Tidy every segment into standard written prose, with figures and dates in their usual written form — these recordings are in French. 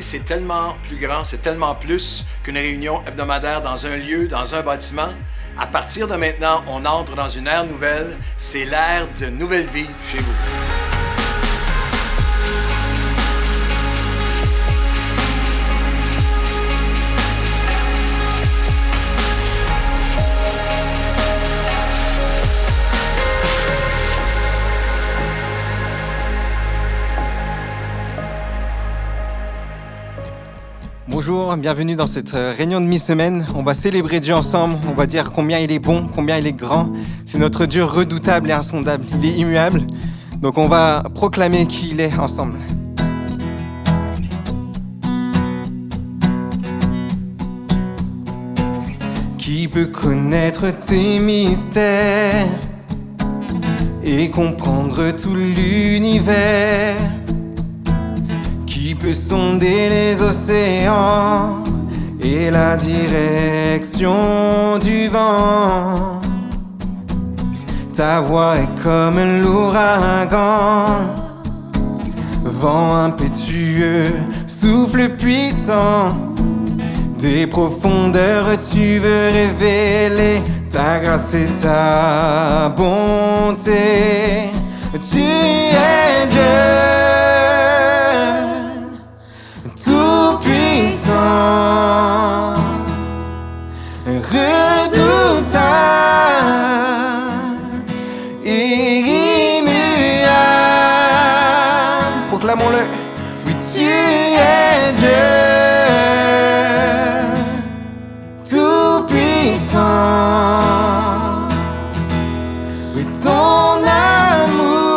c'est tellement plus grand, c'est tellement plus qu'une réunion hebdomadaire dans un lieu, dans un bâtiment. À partir de maintenant, on entre dans une ère nouvelle. C'est l'ère de nouvelle vie chez vous. Bonjour, bienvenue dans cette réunion de mi-semaine. On va célébrer Dieu ensemble, on va dire combien il est bon, combien il est grand. C'est notre Dieu redoutable et insondable, il est immuable. Donc on va proclamer qui il est ensemble. Qui peut connaître tes mystères et comprendre tout l'univers? Qui peut sonder les océans et la direction du vent? Ta voix est comme l'ouragan, vent impétueux, souffle puissant. Des profondeurs tu veux révéler ta grâce et ta bonté. Tu es Dieu tout-puissant, redoutable et immuable. Proclamons-le. Oui, tu es Dieu tout-puissant. Oui, ton amour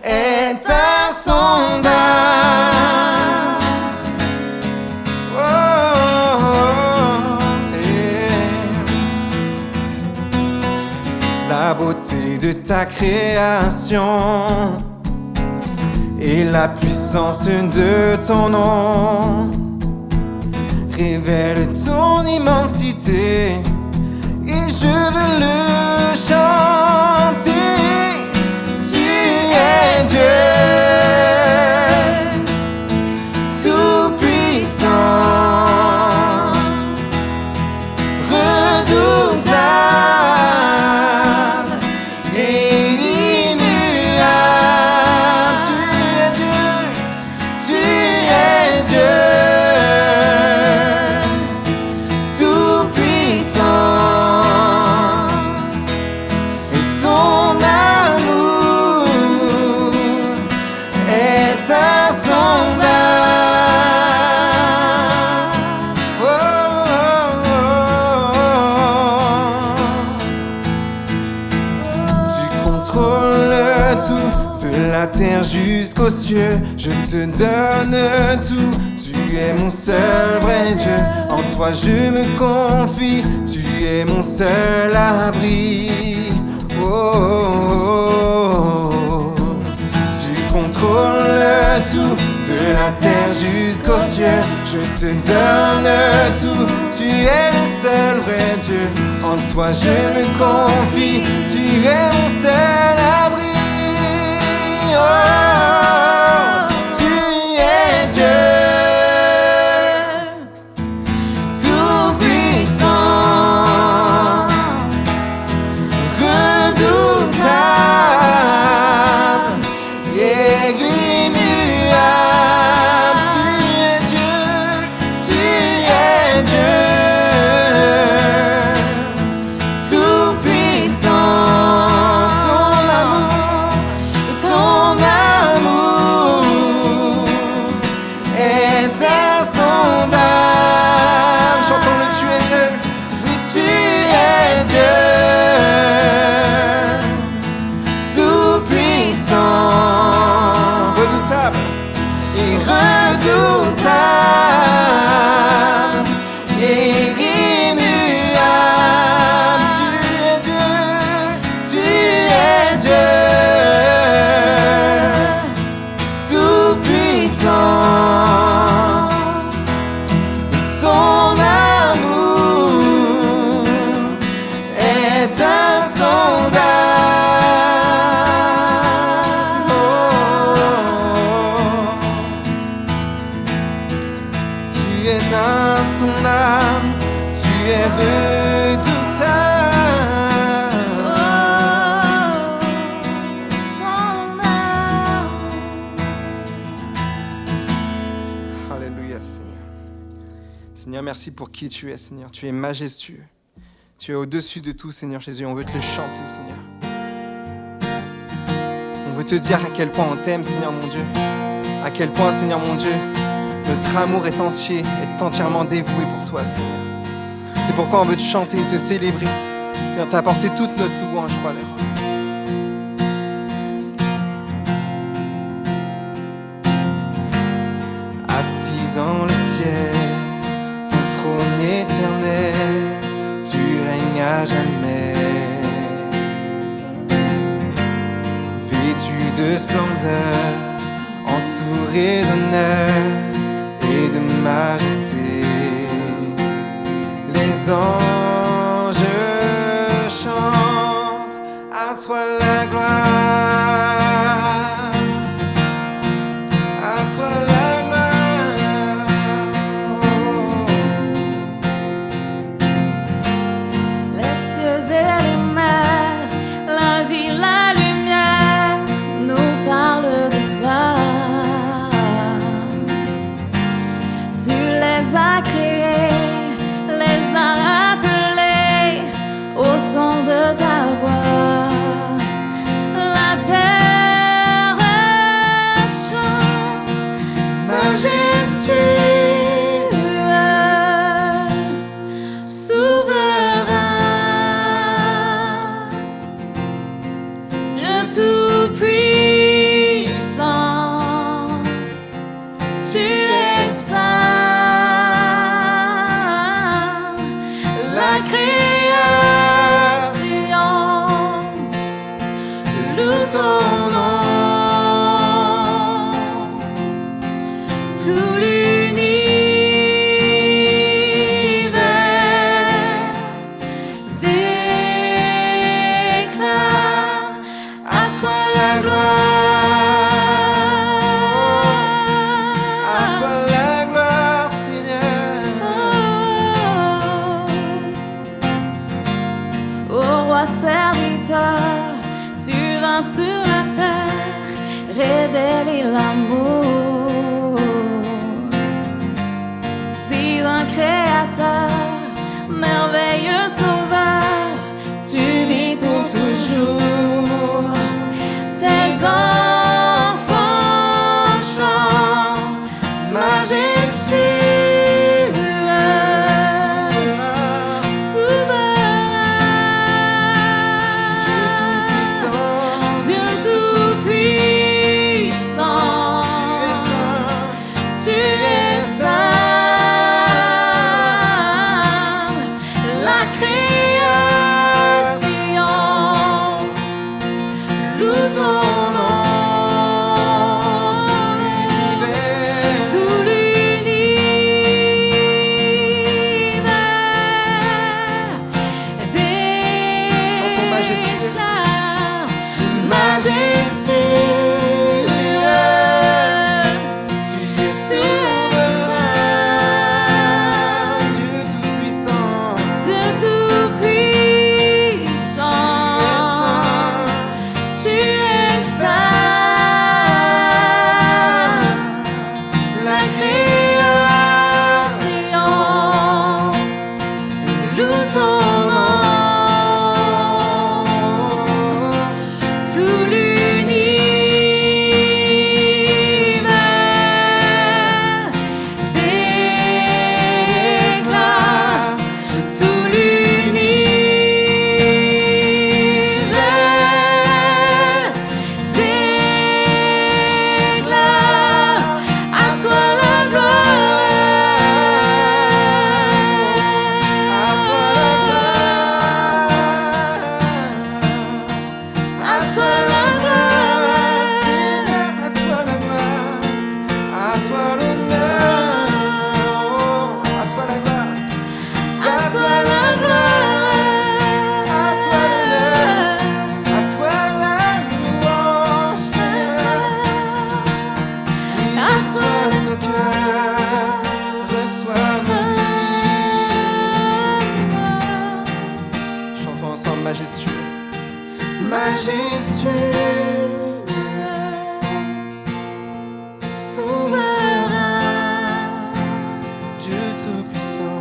est insondable. La beauté de ta création et la puissance de ton nom révèle ton immensité et je veux le chanter. Tu es Dieu tout-puissant, redoutable et immuable. Tu es Dieu, tu es Dieu tout-puissant, et ton amour est insondable. Oh, oh, oh. Tu contrôles tout, de la terre jusqu'aux cieux. Je te donne tout, tu es mon seul vrai Dieu. En toi je me confie, tu es mon seul abri. Oh, oh, oh. Tu contrôles tout, de la terre jusqu'aux cieux. Je te donne tout, tu es le seul vrai Dieu. En toi je me confie, tu es mon seul abri. Oh, tu es Dieu tout-puissant, redoutable et immuable. Tu es Dieu, tu es Dieu tout-puissant. Seigneur, merci pour qui tu es, Seigneur. Tu es majestueux. Tu es au-dessus de tout, Seigneur Jésus. On veut te le chanter, Seigneur. On veut te dire à quel point on t'aime, Seigneur mon Dieu. À quel point, Seigneur mon Dieu, notre amour est entier, est entièrement dévoué pour toi, Seigneur. C'est pourquoi on veut te chanter et te célébrer. Seigneur, t'as apporté toute notre louange, Roi des Rois. Assis dans le ciel, ton trône éternel, tu règnes à jamais. Vêtu de splendeur, entouré d'honneur et de majesté, les anges chantent à toi la gloire, à toi la gloire. Les cieux et les mers, la vie, la lumière nous parlent de toi. Tu les as créés, les as appelés au son de ta voix. La terre chante, majestueux, souverain, Dieu tout-puissant, tu es saint. La création loue ton nom, tout l'univers déclare à toi la gloire. À toi la gloire, Seigneur. Ô roi serviteur, tu vins sur la terre révéler l'amour. Divin créateur, merveilleux sauveur, tu vis pour toujours. Tes enfants chantent, majestueux, souverain, Dieu tout-puissant, tu es saint. La création loue ton nom, tout l'univers Chantons majestueux. déclare majestueux, Tu es souverain, Dieu tout-puissant. Dieu tout-puissant, tu es saint. La création loue ton nom, tout l'univers déclare, tout l'univers déclare à toi la gloire. À toi la gloire. À toi la gloire. Seigneur, à toi la gloire. À toi l'honneur. À toi la gloire. À toi la gloire. À toi l'honneur. À toi la louange, Seigneur. À toi Reçois nos cœurs, reçois nos vies. Chantons ensemble majestueux. Majestueux, souverain, Dieu tout-puissant,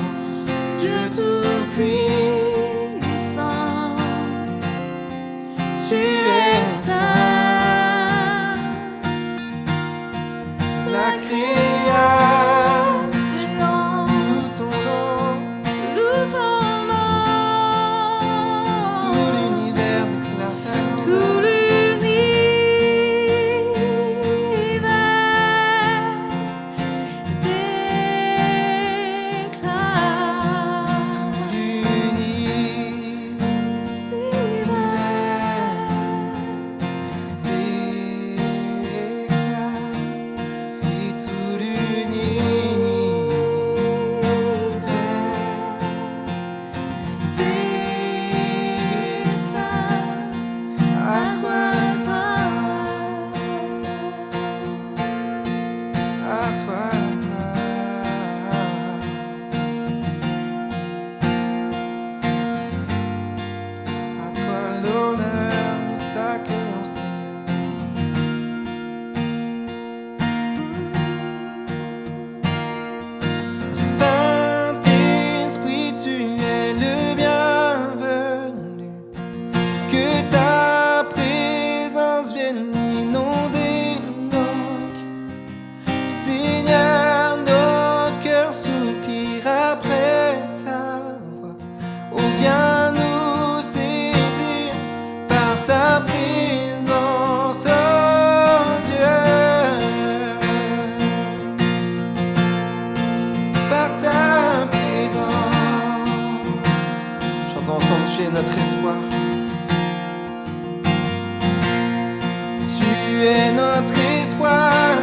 es notre espoir.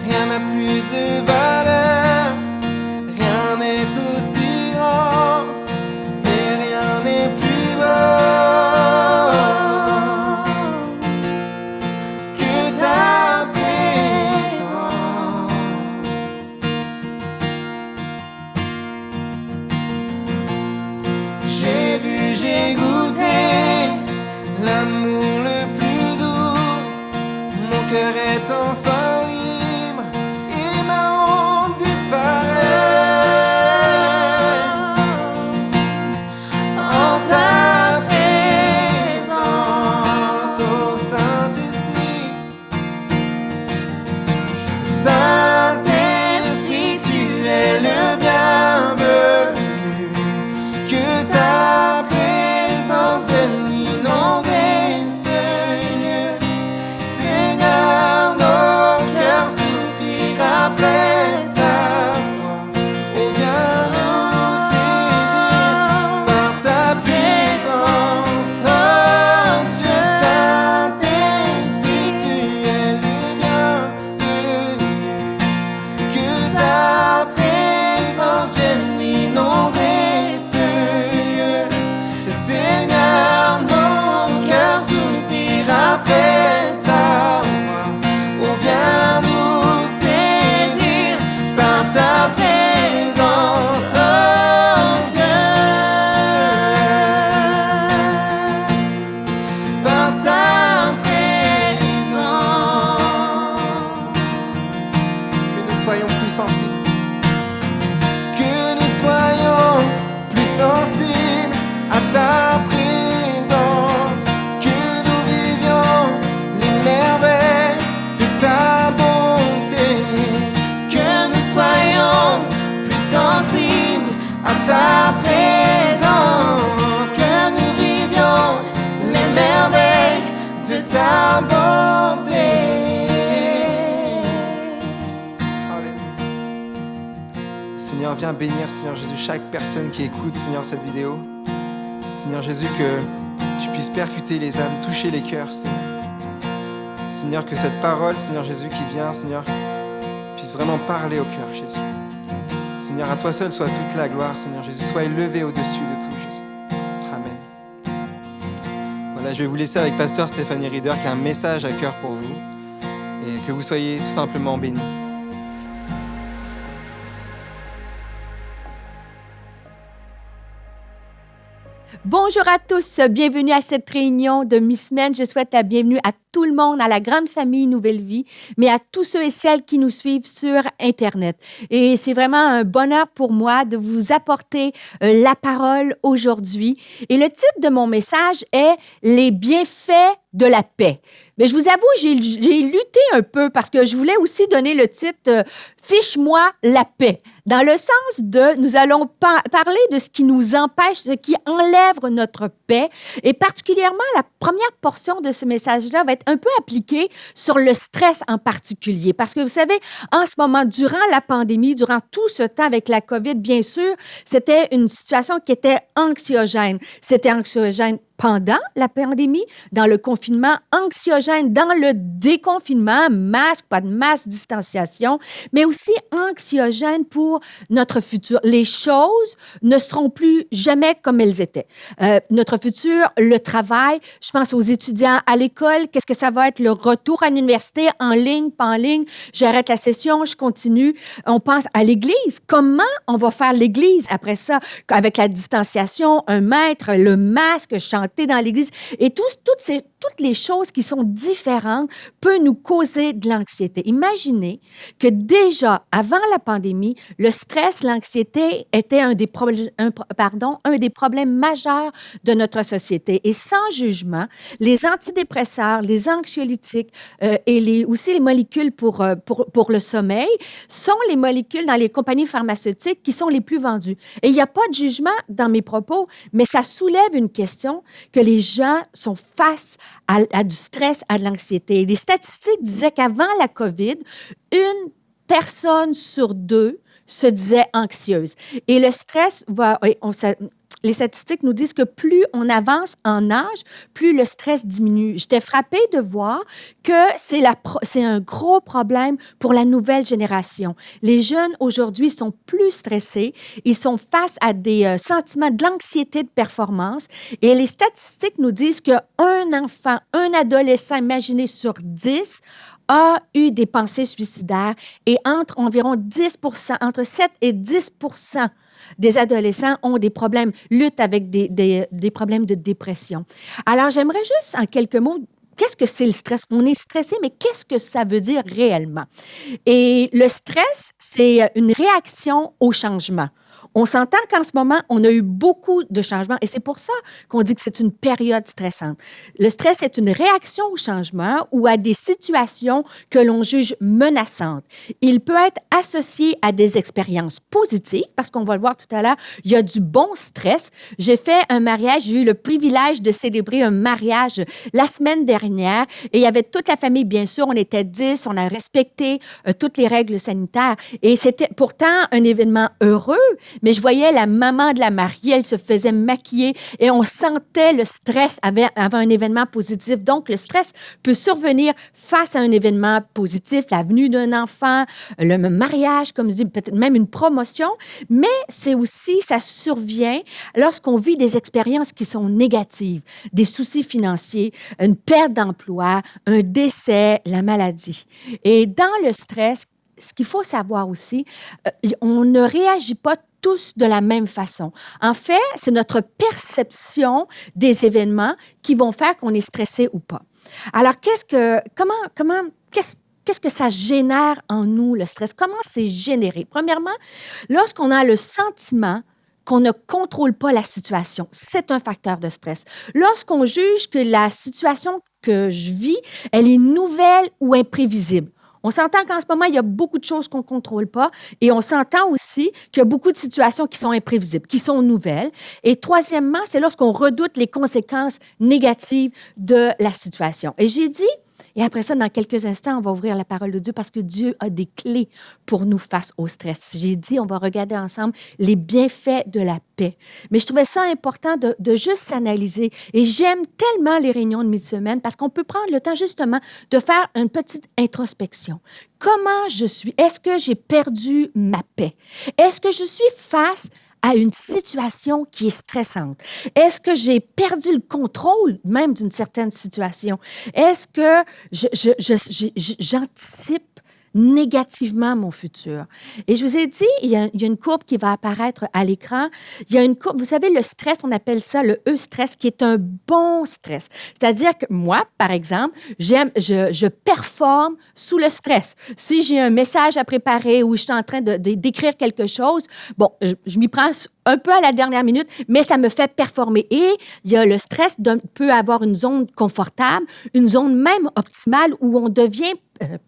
Rien n'a plus de valeur, rien n'est aussi grand et rien n'est plus beau que ta présence. J'ai vu, j'ai goûté l'amour le plus doux. Mon cœur est enfin libre et ma honte disparaît en ta présence, ô Saint-Esprit. Saint-Esprit, tu es le bienvenu. Que ta présence vienne inonder ce lieu. Seigneur, nos cœurs soupirent après ta voix. Oh, viens nous saisir par ta présence. Oh Dieu, Saint-Esprit, tu es le bienvenu. Que ta présence vienne inonder ce lieu. Seigneur, nos cœurs soupirent après ta voix. Oh, viens nous saisir par ta présence, oh Dieu. Par ta présence. Que nous soyons plus sensibles. Que nous soyons plus sensibles à ta présence. Que nous vivions les merveilles de ta bonté. Que nous soyons plus sensibles à ta présence. Que nous vivions les merveilles de ta bonté. Seigneur, viens bénir, Seigneur Jésus, chaque personne qui écoute, Seigneur, cette vidéo. Seigneur Jésus, que tu puisses percuter les âmes, toucher les cœurs, Seigneur. Seigneur, que cette parole, Seigneur Jésus, qui vient, Seigneur, puisse vraiment parler au cœur, Jésus. Seigneur, à toi seul soit toute la gloire, Seigneur Jésus. Sois élevé au-dessus de tout, Jésus. Amen. Voilà, je vais vous laisser avec Pasteur Stéphanie Rieder qui a un message à cœur pour vous et que vous soyez tout simplement bénis. Bonjour à tous, bienvenue à cette réunion de mi-semaine. Je souhaite la bienvenue à tout le monde, à la grande famille Nouvelle Vie, mais à tous ceux et celles qui nous suivent sur Internet. Et c'est vraiment un bonheur pour moi de vous apporter la parole aujourd'hui. Et le titre de mon message est « Les bienfaits de la paix ». Mais je vous avoue, j'ai lutté un peu parce que je voulais aussi donner le titre « Fiche-moi la paix ». Dans le sens de, nous allons parler de ce qui nous empêche, ce qui enlève notre paix. Et particulièrement, la première portion de ce message-là va être un peu appliquée sur le stress en particulier. Parce que vous savez, en ce moment, durant la pandémie, durant tout ce temps avec la COVID, bien sûr, c'était une situation qui était anxiogène. C'était anxiogène pendant la pandémie, dans le confinement, anxiogène dans le déconfinement, masque, pas de masque, distanciation, mais aussi anxiogène pour notre futur. Les choses ne seront plus jamais comme elles étaient. Notre futur, le travail, je pense aux étudiants à l'école, qu'est-ce que ça va être le retour à l'université, en ligne, pas en ligne, j'arrête la session, je continue. On pense à l'église. Comment on va faire l'église après ça, avec la distanciation, 1 mètre, le masque, chanter dans l'église, et toutes les choses qui sont différentes peuvent nous causer de l'anxiété. Imaginez que déjà, avant la pandémie, le stress, l'anxiété était un des problèmes majeurs de notre société. Et sans jugement, les antidépresseurs, les anxiolytiques et aussi les molécules pour le sommeil sont les molécules dans les compagnies pharmaceutiques qui sont les plus vendues. Et il n'y a pas de jugement dans mes propos, mais ça soulève une question que les gens sont face à du stress, à de l'anxiété. Les statistiques disaient qu'avant la COVID, 1 personne sur 2 se disait anxieuse. Et le stress les statistiques nous disent que plus on avance en âge, plus le stress diminue. J'étais frappée de voir que c'est un gros problème pour la nouvelle génération. Les jeunes aujourd'hui sont plus stressés, ils sont face à des sentiments de l'anxiété de performance et les statistiques nous disent qu'un enfant, un adolescent, imaginez sur 10, a eu des pensées suicidaires et environ 10%, entre 7 et 10% des adolescents ont des problèmes, luttent avec des problèmes de dépression. Alors, j'aimerais juste, en quelques mots, qu'est-ce que c'est le stress? On est stressé, mais qu'est-ce que ça veut dire réellement? Et le stress, c'est une réaction au changement. On s'entend qu'en ce moment, on a eu beaucoup de changements et c'est pour ça qu'on dit que c'est une période stressante. Le stress est une réaction au changement ou à des situations que l'on juge menaçantes. Il peut être associé à des expériences positives parce qu'on va le voir tout à l'heure, il y a du bon stress. J'ai fait un mariage, j'ai eu le privilège de célébrer un mariage la semaine dernière et il y avait toute la famille, bien sûr, on était 10, on a respecté toutes les règles sanitaires et c'était pourtant un événement heureux. Mais je voyais la maman de la mariée, elle se faisait maquiller et on sentait le stress avant un événement positif. Donc, le stress peut survenir face à un événement positif, la venue d'un enfant, le mariage, comme je dis, peut-être même une promotion. Mais c'est aussi, ça survient lorsqu'on vit des expériences qui sont négatives, des soucis financiers, une perte d'emploi, un décès, la maladie. Et dans le stress, ce qu'il faut savoir aussi, on ne réagit pas tous de la même façon. En fait, c'est notre perception des événements qui vont faire qu'on est stressé ou pas. Alors, qu'est-ce que ça génère en nous, le stress? Comment c'est généré? Premièrement, lorsqu'on a le sentiment qu'on ne contrôle pas la situation, c'est un facteur de stress. Lorsqu'on juge que la situation que je vis, elle est nouvelle ou imprévisible. On s'entend qu'en ce moment, il y a beaucoup de choses qu'on ne contrôle pas et on s'entend aussi qu'il y a beaucoup de situations qui sont imprévisibles, qui sont nouvelles. Et troisièmement, c'est lorsqu'on redoute les conséquences négatives de la situation. Et j'ai dit, et après ça, dans quelques instants, on va ouvrir la parole de Dieu parce que Dieu a des clés pour nous face au stress. J'ai dit, on va regarder ensemble les bienfaits de la paix. Mais je trouvais ça important de juste s'analyser. Et j'aime tellement les réunions de mi-semaine parce qu'on peut prendre le temps justement de faire une petite introspection. Comment je suis? Est-ce que j'ai perdu ma paix? Est-ce que je suis face à une situation qui est stressante? Est-ce que j'ai perdu le contrôle même d'une certaine situation? Est-ce que j'anticipe négativement mon futur? Et je vous ai dit, il y a une courbe qui va apparaître à l'écran. Il y a une courbe, vous savez, le stress, on appelle ça le E-stress, qui est un bon stress. C'est-à-dire que moi, par exemple, je performe sous le stress. Si j'ai un message à préparer ou je suis en train d'écrire quelque chose, bon, je m'y prends un peu à la dernière minute, mais ça me fait performer. Et il y a le stress peut avoir une zone confortable, une zone même optimale où on devient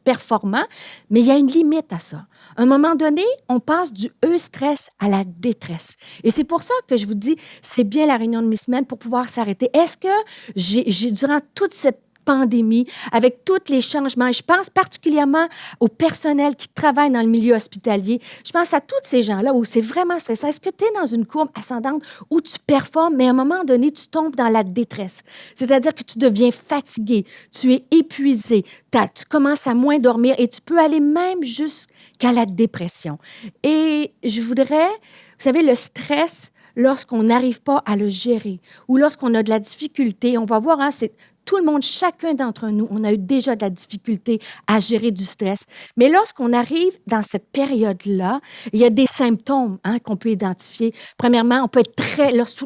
performant, mais il y a une limite à ça. À un moment donné, on passe du E-stress à la détresse. Et c'est pour ça que je vous dis, c'est bien la réunion de mi-semaine pour pouvoir s'arrêter. Est-ce que j'ai durant toute cette pandémie, avec tous les changements, je pense particulièrement au personnel qui travaille dans le milieu hospitalier, je pense à tous ces gens-là où c'est vraiment stressant. Est-ce que tu es dans une courbe ascendante où tu performes, mais à un moment donné, tu tombes dans la détresse? C'est-à-dire que tu deviens fatigué, tu es épuisé, tu commences à moins dormir et tu peux aller même jusqu'à la dépression. Et je voudrais, vous savez, le stress, lorsqu'on n'arrive pas à le gérer ou lorsqu'on a de la difficulté, on va voir, hein, c'est tout le monde, chacun d'entre nous, on a eu déjà de la difficulté à gérer du stress. Mais lorsqu'on arrive dans cette période-là, il y a des symptômes qu'on peut identifier. Premièrement, on peut être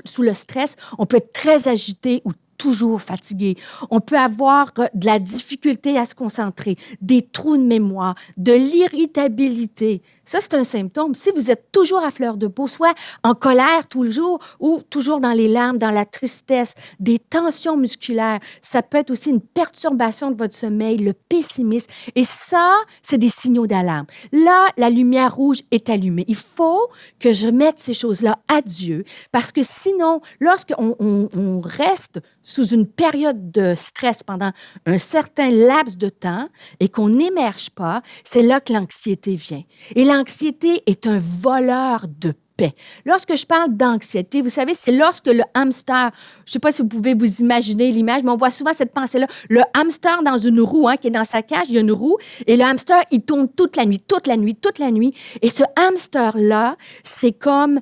sous le stress, on peut être très agité ou toujours fatigué. On peut avoir de la difficulté à se concentrer, des trous de mémoire, de l'irritabilité. Ça, c'est un symptôme. Si vous êtes toujours à fleur de peau, soit en colère tout le jour ou toujours dans les larmes, dans la tristesse, des tensions musculaires, ça peut être aussi une perturbation de votre sommeil, le pessimisme. Et ça, c'est des signaux d'alarme. Là, la lumière rouge est allumée. Il faut que je mette ces choses-là à Dieu parce que sinon, lorsqu'on reste sous une période de stress pendant un certain laps de temps et qu'on n'émerge pas, c'est là que l'anxiété vient. Et l'anxiété est un voleur de paix. Lorsque je parle d'anxiété, vous savez, c'est lorsque le hamster, je ne sais pas si vous pouvez vous imaginer l'image, mais on voit souvent cette pensée-là. Le hamster dans une roue, qui est dans sa cage, il y a une roue, et le hamster, il tourne toute la nuit. Et ce hamster-là, c'est comme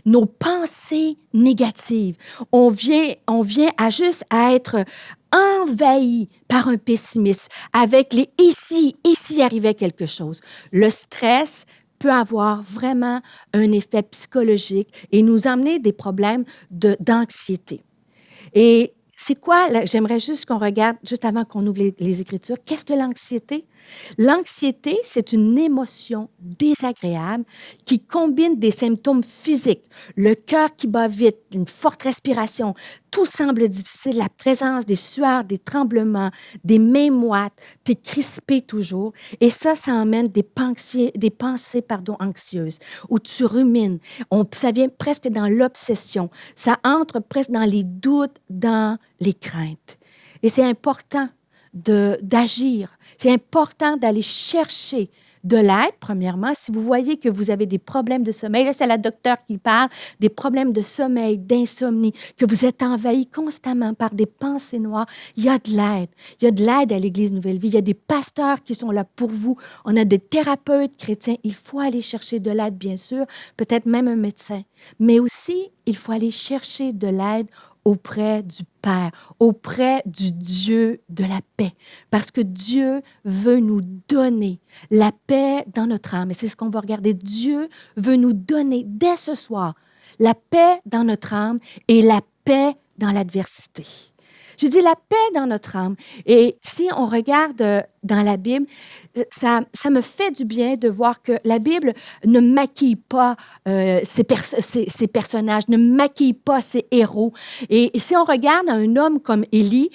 nos pensées négatives. On vient à juste à être envahi par un pessimisme avec les « et si arrivait quelque chose ». Le stress peut avoir vraiment un effet psychologique et nous amener des problèmes d'anxiété. Et c'est quoi, j'aimerais juste qu'on regarde, juste avant qu'on ouvre les Écritures, qu'est-ce que l'anxiété? L'anxiété, c'est une émotion désagréable qui combine des symptômes physiques, le cœur qui bat vite, une forte respiration, tout semble difficile, la présence des sueurs, des tremblements, des mains moites, t'es crispé toujours. Et ça emmène des pensées anxieuses, où tu rumines. Ça vient presque dans l'obsession. Ça entre presque dans les doutes, dans les craintes. Et c'est important d'agir. C'est important d'aller chercher de l'aide, premièrement. Si vous voyez que vous avez des problèmes de sommeil, là, c'est la docteure qui parle, des problèmes de sommeil, d'insomnie, que vous êtes envahi constamment par des pensées noires, il y a de l'aide. Il y a de l'aide à l'Église Nouvelle Vie. Il y a des pasteurs qui sont là pour vous. On a des thérapeutes chrétiens. Il faut aller chercher de l'aide, bien sûr, peut-être même un médecin. Mais aussi, il faut aller chercher de l'aide auprès du Père, auprès du Dieu de la paix. Parce que Dieu veut nous donner la paix dans notre âme. Et c'est ce qu'on va regarder. Dieu veut nous donner dès ce soir la paix dans notre âme et la paix dans l'adversité. J'ai dit la paix dans notre âme. Et si on regarde dans la Bible, ça me fait du bien de voir que la Bible ne maquille pas ses personnages, ne maquille pas ses héros. Et si on regarde un homme comme Élie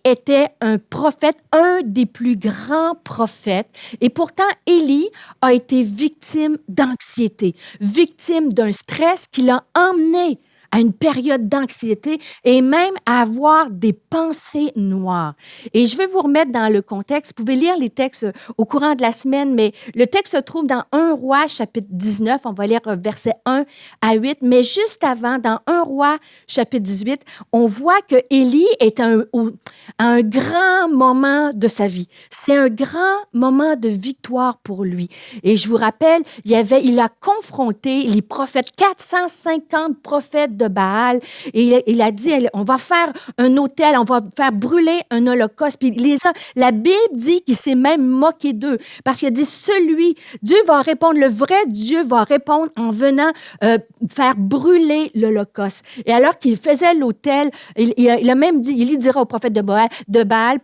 était un prophète, un des plus grands prophètes. Et pourtant, Élie a été victime d'anxiété, victime d'un stress qui l'a emmené à une période d'anxiété et même à avoir des pensées noires. Et je vais vous remettre dans le contexte. Vous pouvez lire les textes au courant de la semaine, mais le texte se trouve dans 1 Roi, chapitre 19. On va lire versets 1 à 8. Mais juste avant, dans 1 Roi, chapitre 18, on voit que Élie est à un grand moment de sa vie. C'est un grand moment de victoire pour lui. Et je vous rappelle, il a confronté les prophètes, 450 prophètes de Baal, et il a dit, on va faire un autel, on va faire brûler un holocauste. Puis la Bible dit qu'il s'est même moqué d'eux, parce qu'il a dit, Dieu va répondre, le vrai Dieu va répondre en venant faire brûler l'holocauste. Et alors qu'il faisait l'autel, il a même dit, il dira au prophète de Baal,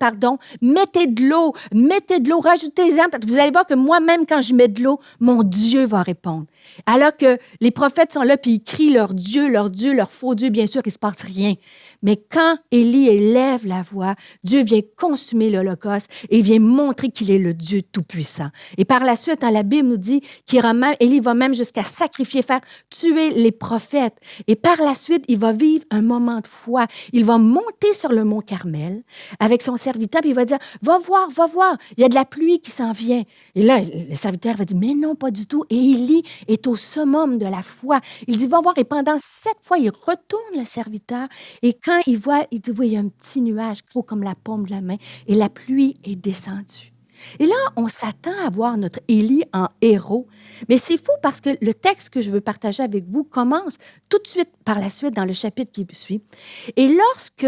mettez de l'eau, rajoutez-en, parce que vous allez voir que moi-même, quand je mets de l'eau, mon Dieu va répondre. Alors que les prophètes sont là, puis ils crient leur Dieu, leur faux Dieu, bien sûr, il ne se passe rien. Mais quand Élie élève la voix, Dieu vient consumer l'holocauste et vient montrer qu'il est le Dieu tout-puissant. Et par la suite, la Bible nous dit qu'Élie va même jusqu'à sacrifier, faire tuer les prophètes. Et par la suite, il va vivre un moment de foi. Il va monter sur le mont Carmel avec son serviteur, puis il va dire, va voir, il y a de la pluie qui s'en vient. Et là, le serviteur va dire, mais non, pas du tout. Et Élie est au summum de la foi. Il dit, va voir. Et pendant 7 fois, il retourne le serviteur. Et quand il voit, il dit, oui, il y a un petit nuage gros comme la paume de la main. Et la pluie est descendue. Et là, on s'attend à voir notre Élie en héros. Mais c'est fou parce que le texte que je veux partager avec vous commence tout de suite par la suite dans le chapitre qui suit. Et lorsque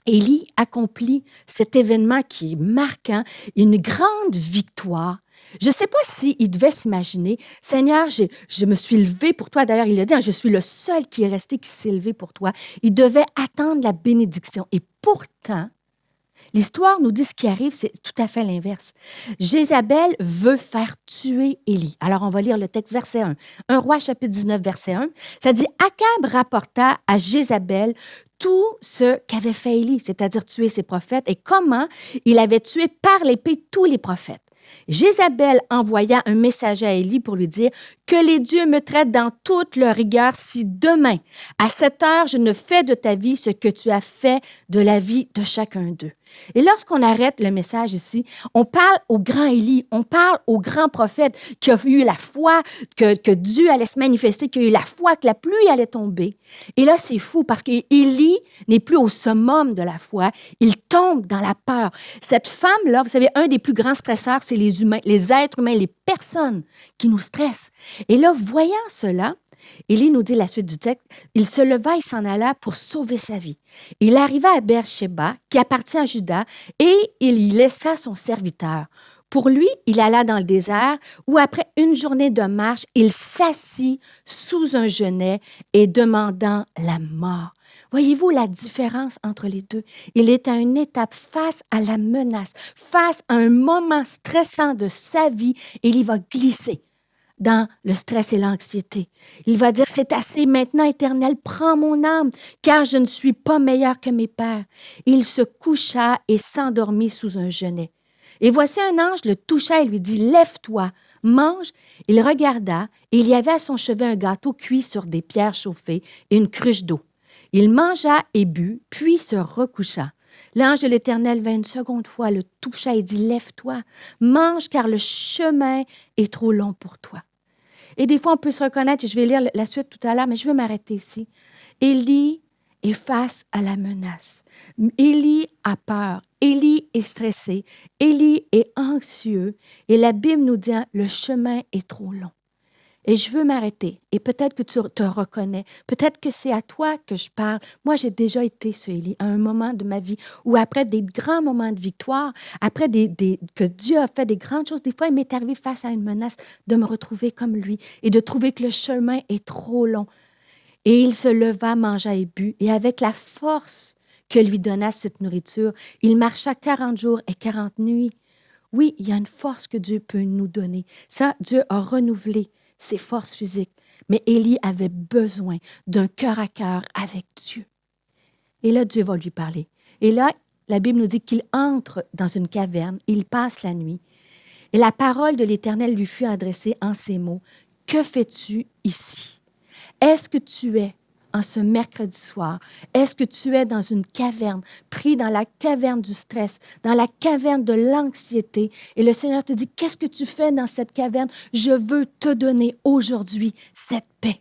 Élie accomplit cet événement qui est marquant, une grande victoire, je ne sais pas s'il devait s'imaginer, « Seigneur, je me suis levé pour toi. » D'ailleurs, il a dit, « Je suis le seul qui est resté, qui s'est levé pour toi. » Il devait attendre la bénédiction. Et pourtant, l'histoire nous dit ce qui arrive, c'est tout à fait l'inverse. Jézabel veut faire tuer Élie. Alors, on va lire le texte, verset 1. 1 Roi, chapitre 19, verset 1. Ça dit, « Akab rapporta à Jézabel tout ce qu'avait fait Élie, c'est-à-dire tuer ses prophètes, et comment il avait tué par l'épée tous les prophètes. Jézabel envoya un messager à Élie pour lui dire « Que les dieux me traitent dans toute leur rigueur si demain, à cette heure, je ne fais de ta vie ce que tu as fait de la vie de chacun d'eux. Et lorsqu'on arrête le message ici, on parle au grand Élie, on parle au grand prophète qui a eu la foi que Dieu allait se manifester, qui a eu la foi que la pluie allait tomber. Et là, c'est fou parce qu'Élie n'est plus au summum de la foi, il tombe dans la peur. Cette femme-là, vous savez, un des plus grands stresseurs, c'est les humains, les êtres humains, les personnes qui nous stressent. Et là, voyant cela, Élie nous dit la suite du texte, il se leva et s'en alla pour sauver sa vie. Il arriva à Beersheba, qui appartient à Juda, et il y laissa son serviteur. Pour lui, il alla dans le désert, où après une journée de marche, il s'assit sous un genêt et demandant la mort. Voyez-vous la différence entre les deux? Il est à une étape face à la menace, face à un moment stressant de sa vie, et il va glisser dans le stress et l'anxiété. Il va dire, c'est assez maintenant, Éternel, prends mon âme, car je ne suis pas meilleur que mes pères. Il se coucha et s'endormit sous un genêt. Et voici un ange le toucha et lui dit, lève-toi, mange. Il regarda, et il y avait à son chevet un gâteau cuit sur des pierres chauffées et une cruche d'eau. Il mangea et but, puis se recoucha. L'ange de l'Éternel vint une seconde fois, le toucha et dit, lève-toi, mange, car le chemin est trop long pour toi. Et des fois, on peut se reconnaître, et je vais lire la suite tout à l'heure, mais je vais m'arrêter ici. Élie est face à la menace. Élie a peur. Élie est stressé. Élie est anxieux. Et la Bible nous dit, le chemin est trop long. Et je veux m'arrêter. Et peut-être que tu te reconnais. Peut-être que c'est à toi que je parle. Moi, j'ai déjà été ce Élie à un moment de ma vie où après des grands moments de victoire, après que Dieu a fait des grandes choses, des fois, il m'est arrivé face à une menace de me retrouver comme lui et de trouver que le chemin est trop long. Et il se leva, mangea et but. Et avec la force que lui donna cette nourriture, il marcha 40 jours et 40 nuits. Oui, il y a une force que Dieu peut nous donner. Ça, Dieu a renouvelé ses forces physiques. Mais Élie avait besoin d'un cœur à cœur avec Dieu. Et là, Dieu va lui parler. Et là, la Bible nous dit qu'il entre dans une caverne, il passe la nuit. Et la parole de l'Éternel lui fut adressée en ces mots. « Que fais-tu ici? Est-ce que tu es en ce mercredi soir? Est-ce que tu es dans une caverne, pris dans la caverne du stress, dans la caverne de l'anxiété? Et le Seigneur te dit, qu'est-ce que tu fais dans cette caverne? Je veux te donner aujourd'hui cette paix.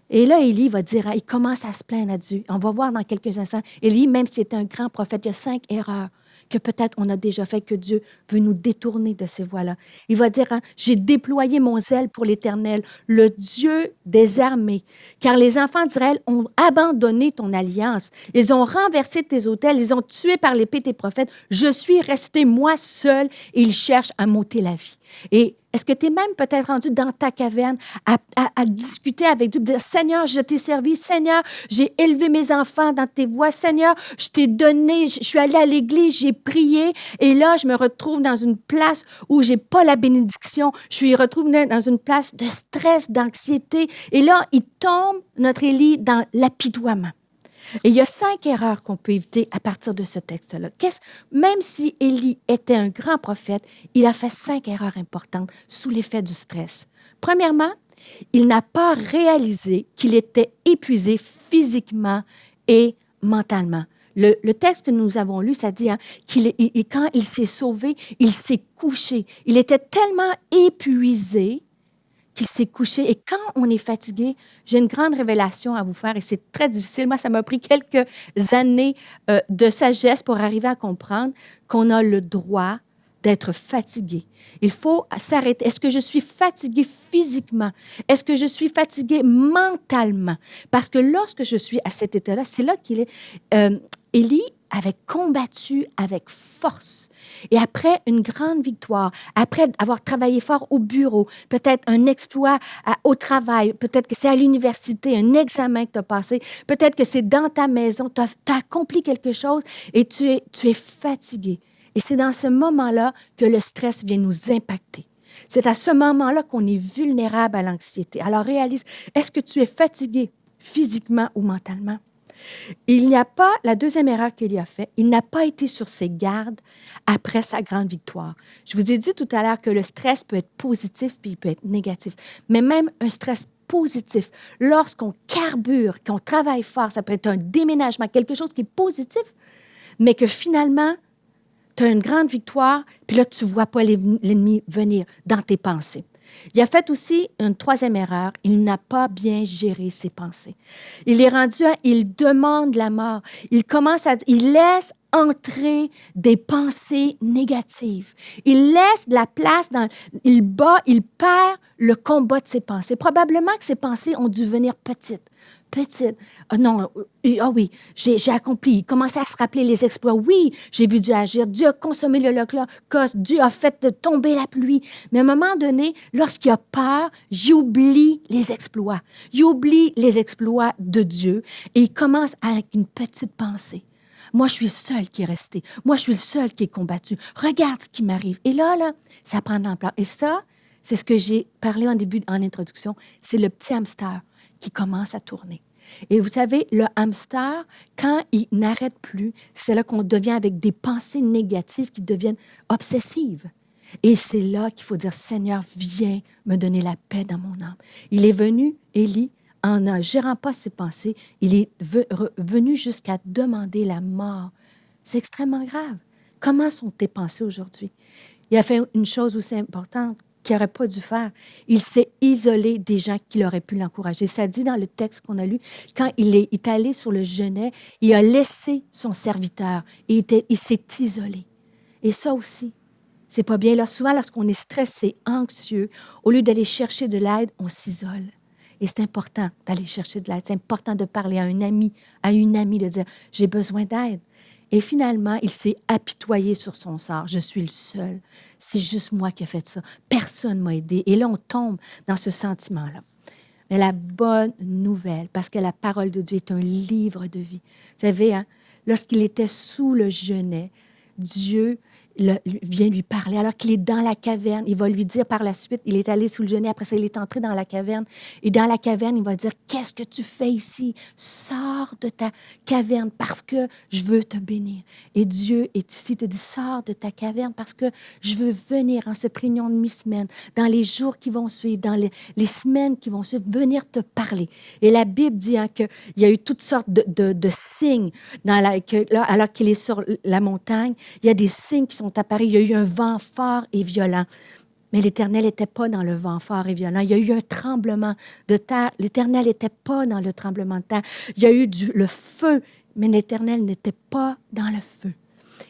Et là, Élie va dire, il commence à se plaindre à Dieu. On va voir dans quelques instants. Élie, même s'il est un grand prophète, il y a 5 erreurs que peut-être on a déjà fait, que Dieu veut nous détourner de ces voies-là. Il va dire, j'ai déployé mon zèle pour l'Éternel, le Dieu des armées, car les enfants d'Israël ont abandonné ton alliance. Ils ont renversé tes autels, ils ont tué par l'épée tes prophètes. Je suis resté moi seul et ils cherchent à m'ôter la vie. Et est-ce que tu es même peut-être rendu dans ta caverne à discuter avec Dieu, dire, Seigneur, je t'ai servi, Seigneur, j'ai élevé mes enfants dans tes voies, Seigneur, je t'ai donné, je suis allée à l'église, j'ai prié, et là, je me retrouve dans une place où j'ai pas la bénédiction, je suis retrouvée dans une place de stress, d'anxiété, et là, il tombe, notre Élie, dans l'apitoiement. Et il y a 5 erreurs qu'on peut éviter à partir de ce texte-là. Même si Élie était un grand prophète, il a fait 5 erreurs importantes sous l'effet du stress. Premièrement, il n'a pas réalisé qu'il était épuisé physiquement et mentalement. Le texte que nous avons lu, ça dit quand il s'est sauvé, il s'est couché. Il était tellement épuisé qu'il s'est couché. Et quand on est fatigué, j'ai une grande révélation à vous faire et c'est très difficile. Moi, ça m'a pris quelques années de sagesse pour arriver à comprendre qu'on a le droit d'être fatigué. Il faut s'arrêter. Est-ce que je suis fatigué physiquement? Est-ce que je suis fatigué mentalement? Parce que lorsque je suis à cet état-là, c'est là qu'il est. Élie avait combattu avec force. Et après une grande victoire, après avoir travaillé fort au bureau, peut-être un exploit au travail, peut-être que c'est à l'université, un examen que tu as passé, peut-être que c'est dans ta maison, tu as accompli quelque chose et tu es fatigué. Et c'est dans ce moment-là que le stress vient nous impacter. C'est à ce moment-là qu'on est vulnérable à l'anxiété. Alors réalise, est-ce que tu es fatigué physiquement ou mentalement? Il n'y a pas, la deuxième erreur qu'il a fait, il n'a pas été sur ses gardes après sa grande victoire. Je vous ai dit tout à l'heure que le stress peut être positif puis il peut être négatif. Mais même un stress positif, lorsqu'on carbure, qu'on travaille fort, ça peut être un déménagement, quelque chose qui est positif, mais que finalement, tu as une grande victoire, puis là, tu ne vois pas l'ennemi venir dans tes pensées. Il a fait aussi une troisième erreur. Il n'a pas bien géré ses pensées. Il est rendu il demande la mort. Il laisse entrer des pensées négatives. Il laisse de la place il perd le combat de ses pensées. Probablement que ses pensées ont dû venir petites. Oui, j'ai accompli. Il commençait à se rappeler les exploits. Oui, j'ai vu Dieu agir. Dieu a consommé l'Holocauste. Dieu a fait tomber la pluie. Mais à un moment donné, lorsqu'il a peur, il oublie les exploits. Il oublie les exploits de Dieu et il commence avec une petite pensée. Moi, je suis le seul qui est resté. Moi, je suis le seul qui est combattu. Regarde ce qui m'arrive. Et là, ça prend de l'ampleur. Et ça, c'est ce que j'ai parlé en introduction. C'est le petit hamster qui commence à tourner. Et vous savez, le hamster, quand il n'arrête plus, c'est là qu'on devient avec des pensées négatives qui deviennent obsessives. Et c'est là qu'il faut dire, Seigneur, viens me donner la paix dans mon âme. Il est venu, Élie, en ne gérant pas ses pensées, il est venu jusqu'à demander la mort. C'est extrêmement grave. Comment sont tes pensées aujourd'hui? Il a fait une chose aussi importante qu'il n'aurait pas dû faire. Il s'est isolé des gens qui auraient pu l'encourager. Ça dit dans le texte qu'on a lu, quand il est allé sur le genêt, il a laissé son serviteur et il s'est isolé. Et ça aussi, c'est pas bien. Là, souvent, lorsqu'on est stressé, anxieux, au lieu d'aller chercher de l'aide, on s'isole. Et c'est important d'aller chercher de l'aide. C'est important de parler à un ami, à une amie, de dire « j'ai besoin d'aide ». Et finalement, il s'est apitoyé sur son sort. Je suis le seul. C'est juste moi qui ai fait ça. Personne ne m'a aidé. Et là, on tombe dans ce sentiment-là. Mais la bonne nouvelle, parce que la parole de Dieu est un livre de vie. Vous savez, lorsqu'il était sous le genêt, Dieu vient lui parler. Alors qu'il est dans la caverne, il va lui dire par la suite, il est allé sous le genêt, après ça, il est entré dans la caverne. Et dans la caverne, il va dire, « Qu'est-ce que tu fais ici? Sors de ta caverne parce que je veux te bénir. » Et Dieu est ici, te dit, « Sors de ta caverne parce que je veux venir en cette réunion de mi-semaine, dans les jours qui vont suivre, dans les semaines qui vont suivre, venir te parler. » Et la Bible dit qu'il y a eu toutes sortes de signes alors qu'il est sur la montagne. Il y a des signes qui sont apparus. Il y a eu un vent fort et violent. Mais l'Éternel n'était pas dans le vent fort et violent. Il y a eu un tremblement de terre. L'Éternel n'était pas dans le tremblement de terre. Il y a eu le feu, mais l'Éternel n'était pas dans le feu.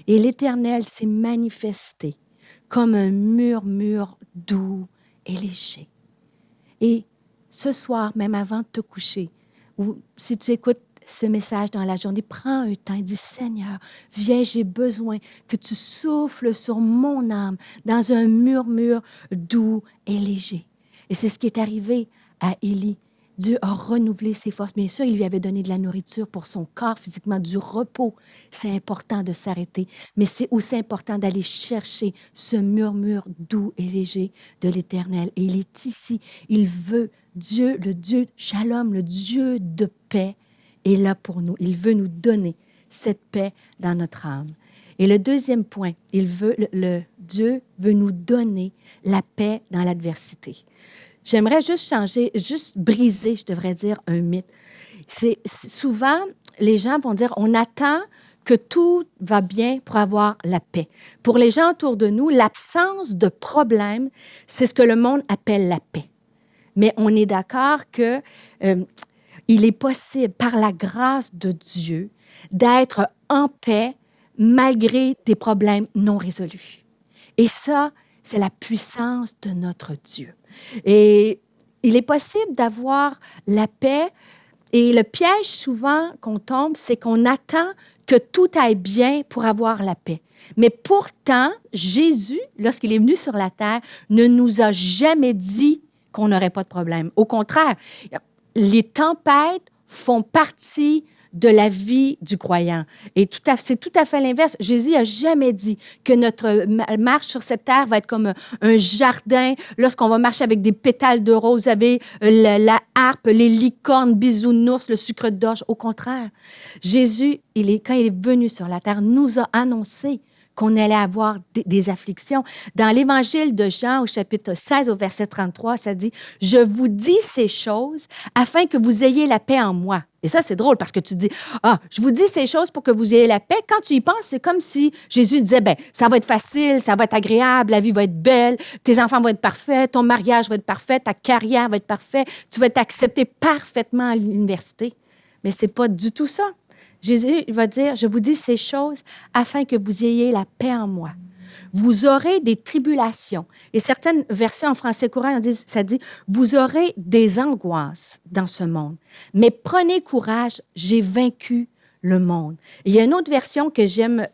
Et l'Éternel s'est manifesté comme un murmure doux et léger. Et ce soir, même avant de te coucher, ou si tu écoutes ce message dans la journée, prends un temps et dis, Seigneur, viens, j'ai besoin que tu souffles sur mon âme dans un murmure doux et léger. Et c'est ce qui est arrivé à Élie. Dieu a renouvelé ses forces. Bien sûr, il lui avait donné de la nourriture pour son corps, physiquement, du repos. C'est important de s'arrêter, mais c'est aussi important d'aller chercher ce murmure doux et léger de l'Éternel. Et il est ici. Il veut, Dieu, le Dieu Shalom, le Dieu de paix, est là pour nous. Il veut nous donner cette paix dans notre âme. Et le deuxième point, Dieu veut nous donner la paix dans l'adversité. J'aimerais juste briser, je devrais dire, un mythe. Souvent, les gens vont dire, on attend que tout va bien pour avoir la paix. Pour les gens autour de nous, l'absence de problème, c'est ce que le monde appelle la paix. Mais on est d'accord que il est possible, par la grâce de Dieu, d'être en paix malgré des problèmes non résolus. Et ça, c'est la puissance de notre Dieu. Et il est possible d'avoir la paix. Et le piège souvent qu'on tombe, c'est qu'on attend que tout aille bien pour avoir la paix. Mais pourtant, Jésus, lorsqu'il est venu sur la terre, ne nous a jamais dit qu'on n'aurait pas de problème. Au contraire, les tempêtes font partie de la vie du croyant. Et c'est tout à fait l'inverse. Jésus n'a jamais dit que notre marche sur cette terre va être comme un jardin lorsqu'on va marcher avec des pétales de rose, avec la harpe, les licornes, bisounours, le sucre d'orge. Au contraire, Jésus, quand il est venu sur la terre, nous a annoncé qu'on allait avoir des afflictions. Dans l'Évangile de Jean, au chapitre 16, au verset 33, ça dit « Je vous dis ces choses afin que vous ayez la paix en moi. » Et ça, c'est drôle parce que tu dis « Ah, je vous dis ces choses pour que vous ayez la paix. » Quand tu y penses, c'est comme si Jésus disait « Ben, ça va être facile, ça va être agréable, la vie va être belle, tes enfants vont être parfaits, ton mariage va être parfait, ta carrière va être parfaite, tu vas être accepté parfaitement à l'université. » Mais c'est pas du tout ça. Jésus va dire, je vous dis ces choses afin que vous ayez la paix en moi. Vous aurez des tribulations. Et certaines versions en français courant, ça dit, vous aurez des angoisses dans ce monde. Mais prenez courage, j'ai vaincu le monde. Et il y a une autre version que j'aime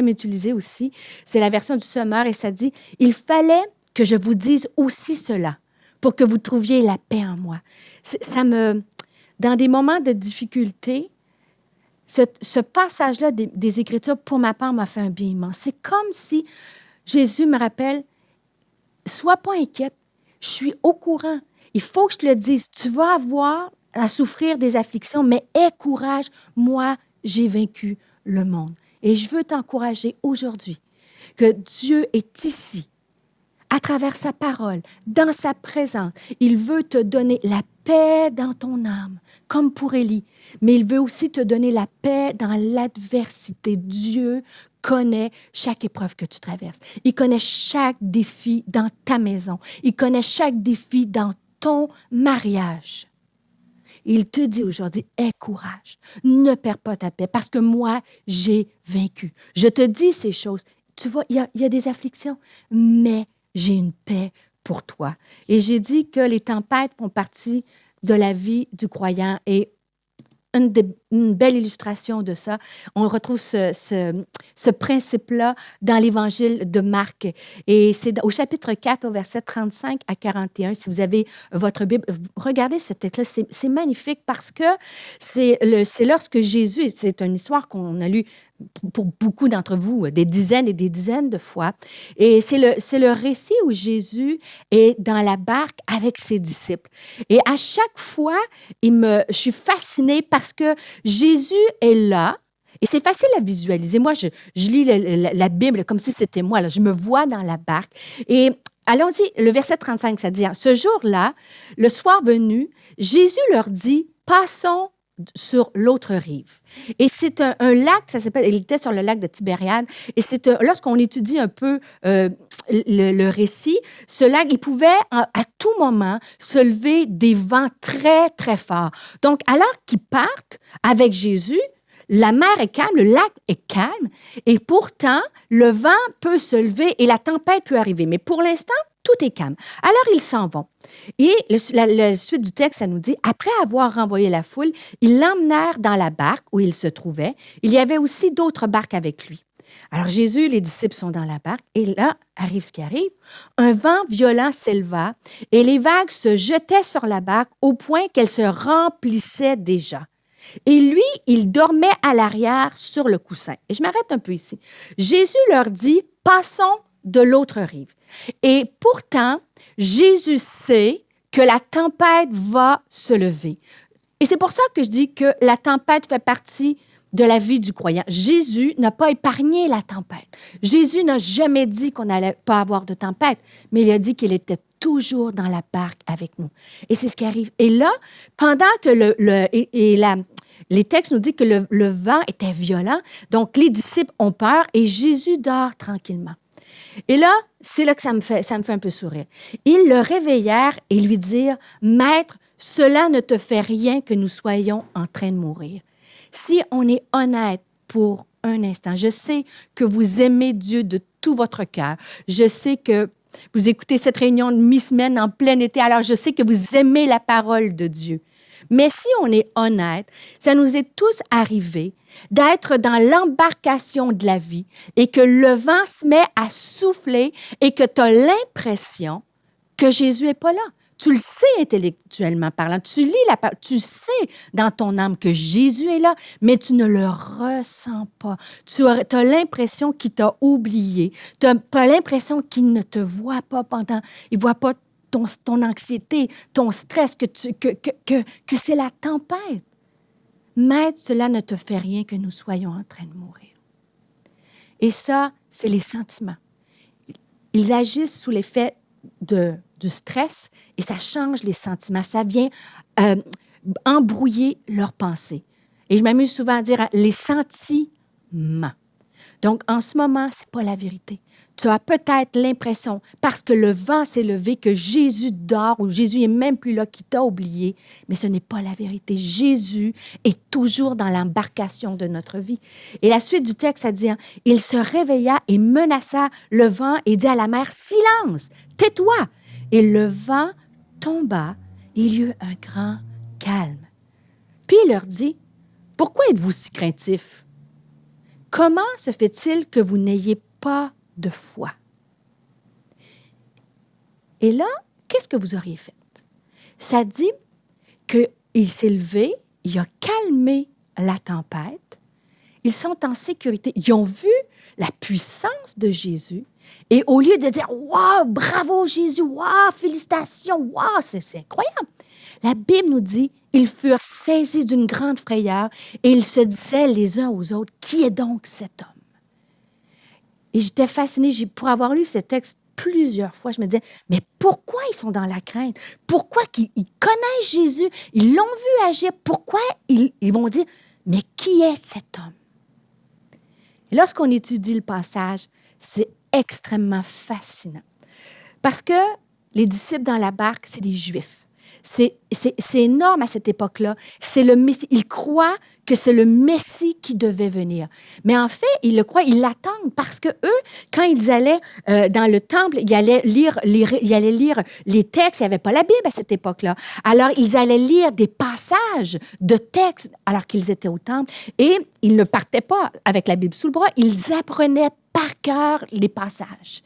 utiliser aussi, c'est la version du Sommeur, et ça dit, il fallait que je vous dise aussi cela pour que vous trouviez la paix en moi. Dans des moments de difficulté, ce passage-là des Écritures, pour ma part, m'a fait un bien immense. C'est comme si Jésus me rappelle, sois pas inquiète, je suis au courant. Il faut que je te le dise. Tu vas avoir à souffrir des afflictions, mais aie courage. Moi, j'ai vaincu le monde. Et je veux t'encourager aujourd'hui que Dieu est ici, à travers sa parole, dans sa présence. Il veut te donner la paix dans ton âme, comme pour Élie. Mais il veut aussi te donner la paix dans l'adversité. Dieu connaît chaque épreuve que tu traverses. Il connaît chaque défi dans ta maison. Il connaît chaque défi dans ton mariage. Il te dit aujourd'hui, aie courage, ne perds pas ta paix, parce que moi, j'ai vaincu. Je te dis ces choses. Tu vois, il y a des afflictions, mais j'ai une paix pour toi. Et j'ai dit que les tempêtes font partie de la vie du croyant. Et une belle illustration de ça, on retrouve ce principe-là dans l'Évangile de Marc. Et c'est au chapitre 4, au verset 35 à 41. Si vous avez votre Bible, regardez ce texte-là. C'est magnifique parce que c'est lorsque Jésus, c'est une histoire qu'on a lue pour beaucoup d'entre vous, des dizaines et des dizaines de fois. Et c'est le récit où Jésus est dans la barque avec ses disciples. Et à chaque fois, je suis fascinée parce que Jésus est là. Et c'est facile à visualiser. Moi, je lis la Bible comme si c'était moi. Là. Je me vois dans la barque. Et allons-y, le verset 35, ça dit, « Ce jour-là, le soir venu, Jésus leur dit, « Passons sur l'autre rive. » Et c'est un lac, ça s'appelle, il était sur le lac de Tibériade, et lorsqu'on étudie un peu le récit, ce lac, il pouvait à tout moment se lever des vents très, très forts. Donc, alors qu'ils partent avec Jésus, la mer est calme, le lac est calme, et pourtant, le vent peut se lever et la tempête peut arriver. Mais pour l'instant, tout est calme. Alors, ils s'en vont. Et la suite du texte, ça nous dit, après avoir renvoyé la foule, ils l'emmenèrent dans la barque où il se trouvait. Il y avait aussi d'autres barques avec lui. Alors, Jésus, les disciples sont dans la barque, et là, arrive ce qui arrive. Un vent violent s'éleva, et les vagues se jetaient sur la barque au point qu'elle se remplissait déjà. Et lui, il dormait à l'arrière sur le coussin. Et je m'arrête un peu ici. Jésus leur dit, passons de l'autre rive. Et pourtant, Jésus sait que la tempête va se lever. Et c'est pour ça que je dis que la tempête fait partie de la vie du croyant. Jésus n'a pas épargné la tempête. Jésus n'a jamais dit qu'on n'allait pas avoir de tempête, mais il a dit qu'il était toujours dans la barque avec nous. Et c'est ce qui arrive. Et là, pendant que les textes nous disent que le vent était violent, donc les disciples ont peur et Jésus dort tranquillement. Et là, c'est là que ça me fait un peu sourire. Ils le réveillèrent et lui dirent, « Maître, cela ne te fait rien que nous soyons en train de mourir. » Si on est honnête pour un instant, je sais que vous aimez Dieu de tout votre cœur. Je sais que vous écoutez cette réunion de mi-semaine en plein été, alors je sais que vous aimez la parole de Dieu. Mais si on est honnête, ça nous est tous arrivé d'être dans l'embarcation de la vie et que le vent se met à souffler et que tu as l'impression que Jésus n'est pas là. Tu le sais intellectuellement parlant. Tu lis la parole. Tu sais dans ton âme que Jésus est là, mais tu ne le ressens pas. Tu as l'impression qu'il t'a oublié. Tu as l'impression qu'il ne te voit pas pendant... Il ne voit pas ton anxiété, ton stress, que c'est la tempête. Maître, cela ne te fait rien que nous soyons en train de mourir. Et ça, c'est les sentiments. Ils agissent sous l'effet du stress et ça change les sentiments. Ça vient embrouiller leurs pensées. Et je m'amuse souvent à dire les sentiments. Donc, en ce moment, ce n'est pas la vérité. Tu as peut-être l'impression, parce que le vent s'est levé, que Jésus dort ou Jésus n'est même plus là, qu'il t'a oublié, mais ce n'est pas la vérité. Jésus est toujours dans l'embarcation de notre vie. Et la suite du texte, ça dit, hein, « Il se réveilla et menaça le vent et dit à la mer, « Silence, tais-toi! » Et le vent tomba, et il y eut un grand calme. Puis il leur dit, « Pourquoi êtes-vous si craintifs? Comment se fait-il que vous n'ayez pas de foi? » Et là, qu'est-ce que vous auriez fait? Ça dit qu'il s'est levé, il a calmé la tempête, ils sont en sécurité, ils ont vu la puissance de Jésus, et au lieu de dire « Wow, bravo Jésus, wow, félicitations, wow, c'est incroyable », la Bible nous dit « Ils furent saisis d'une grande frayeur et ils se disaient les uns aux autres, « Qui est donc cet homme? » Et j'étais fascinée, pour avoir lu ce texte plusieurs fois, je me disais, mais pourquoi ils sont dans la crainte? Pourquoi ils connaissent Jésus? Ils l'ont vu agir. Pourquoi ils vont dire, mais qui est cet homme? Et lorsqu'on étudie le passage, c'est extrêmement fascinant. Parce que les disciples dans la barque, c'est des Juifs. C'est énorme à cette époque-là. C'est le Messie. Ils croient que c'est le Messie qui devait venir. Mais en fait, ils le croient, ils l'attendent parce que eux, quand ils allaient dans le temple, ils allaient lire les textes. Il n'y avait pas la Bible à cette époque-là. Alors, ils allaient lire des passages de textes alors qu'ils étaient au temple. Et ils ne partaient pas avec la Bible sous le bras. Ils apprenaient par cœur les passages.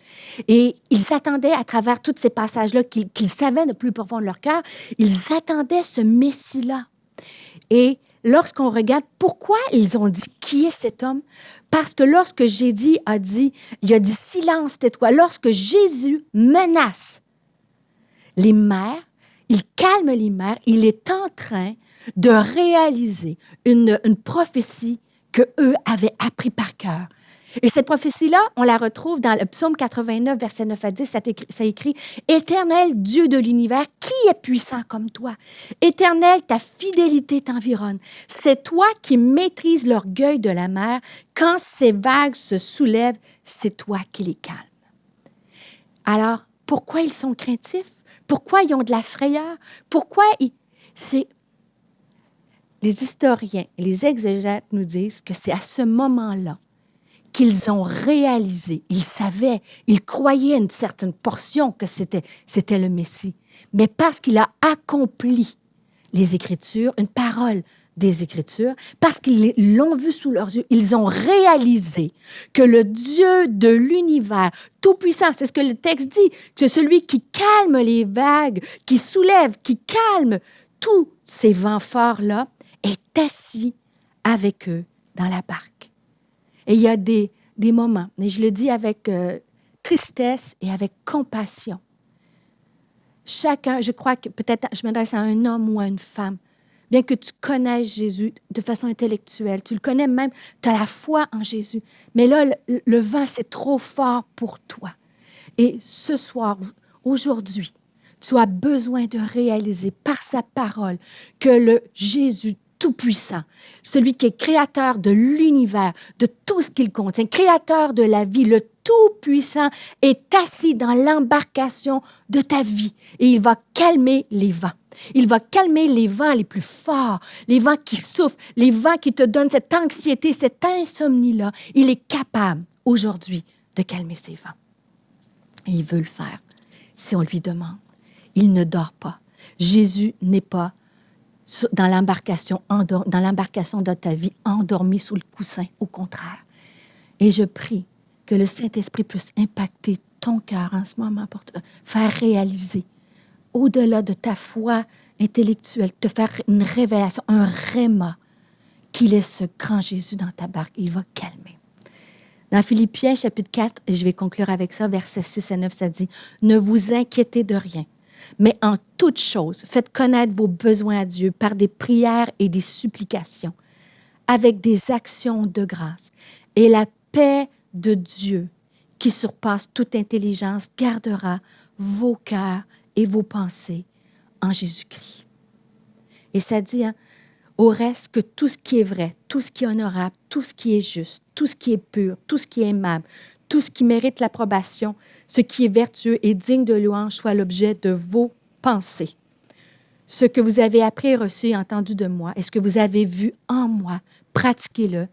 Et ils attendaient à travers tous ces passages-là qu'ils savaient de plus profond de leur cœur, ils attendaient ce Messie-là. Et lorsqu'on regarde pourquoi ils ont dit « Qui est cet homme? » Parce que lorsque Jésus a dit « Silence, tais-toi », lorsque Jésus menace les mers, il calme les mers, il est en train de réaliser une prophétie qu'eux avaient appris par cœur. Et cette prophétie-là, on la retrouve dans le psaume 89, versets 9 à 10. Ça écrit « Éternel Dieu de l'univers, qui est puissant comme toi? Éternel, ta fidélité t'environne. C'est toi qui maîtrises l'orgueil de la mer. Quand ces vagues se soulèvent, c'est toi qui les calmes. » Alors, pourquoi ils sont craintifs? Pourquoi ils ont de la frayeur? Pourquoi les historiens et les exégètes nous disent que c'est à ce moment-là qu'ils ont réalisé, ils savaient, ils croyaient une certaine portion que c'était le Messie. Mais parce qu'il a accompli les Écritures, une parole des Écritures, parce qu'ils l'ont vu sous leurs yeux, ils ont réalisé que le Dieu de l'univers tout-puissant, c'est ce que le texte dit, que celui qui calme les vagues, qui soulève, qui calme tous ces vents forts-là, est assis avec eux dans la barque. Et il y a des moments, et je le dis avec tristesse et avec compassion. Chacun, je crois que peut-être je m'adresse à un homme ou à une femme, bien que tu connaisses Jésus de façon intellectuelle, tu le connais même, tu as la foi en Jésus, mais là, le vent, c'est trop fort pour toi. Et ce soir, aujourd'hui, tu as besoin de réaliser par sa parole que le Jésus tout-puissant, celui qui est créateur de l'univers, de tout ce qu'il contient, créateur de la vie, le tout-puissant est assis dans l'embarcation de ta vie et il va calmer les vents. Il va calmer les vents les plus forts, les vents qui souffrent, les vents qui te donnent cette anxiété, cette insomnie-là. Il est capable aujourd'hui de calmer ces vents. Et il veut le faire si on lui demande. Il ne dort pas. Jésus n'est pas dans l'embarcation de ta vie, endormi sous le coussin, au contraire. Et je prie que le Saint-Esprit puisse impacter ton cœur en ce moment pour te faire réaliser au-delà de ta foi intellectuelle, te faire une révélation, un réma, qu'il est ce grand Jésus dans ta barque. Il va calmer. Dans Philippiens, chapitre 4, et je vais conclure avec ça, versets 6 à 9, ça dit « Ne vous inquiétez de rien, mais en toute chose, faites connaître vos besoins à Dieu par des prières et des supplications, avec des actions de grâce. Et la paix de Dieu, qui surpasse toute intelligence, gardera vos cœurs et vos pensées en Jésus-Christ. » Et ça dit, au reste, que tout ce qui est vrai, tout ce qui est honorable, tout ce qui est juste, tout ce qui est pur, tout ce qui est aimable, tout ce qui mérite l'approbation, ce qui est vertueux et digne de louange soit l'objet de vos pensées. Ce que vous avez appris et reçu et entendu de moi, et ce que vous avez vu en moi, pratiquez-le,